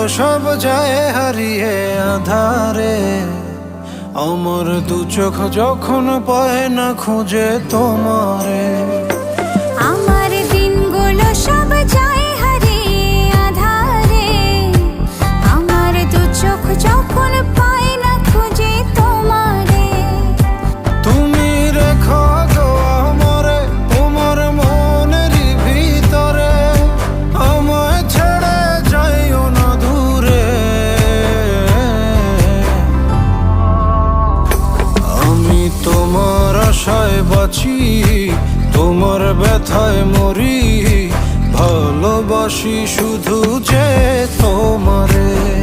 সব যায় হারিয়ে আধারে। আমার দু চোখ যখন পায় না খুঁজে তোমারে। আমার দিনগুলো সব যায় হারিয়ে আধারে। আমার দু চোখ যখন পায় না খুঁজে তোমারে। তুমি রেখো গো আমারে তোমার মনেরই ভিতরে, আমায় ছেড়ে যাইও না দূরে। আমি তোমার আশায় বাঁচি, তোমার ব্যথায় মরি, ভালোবাসি শুধু যে তোমারে।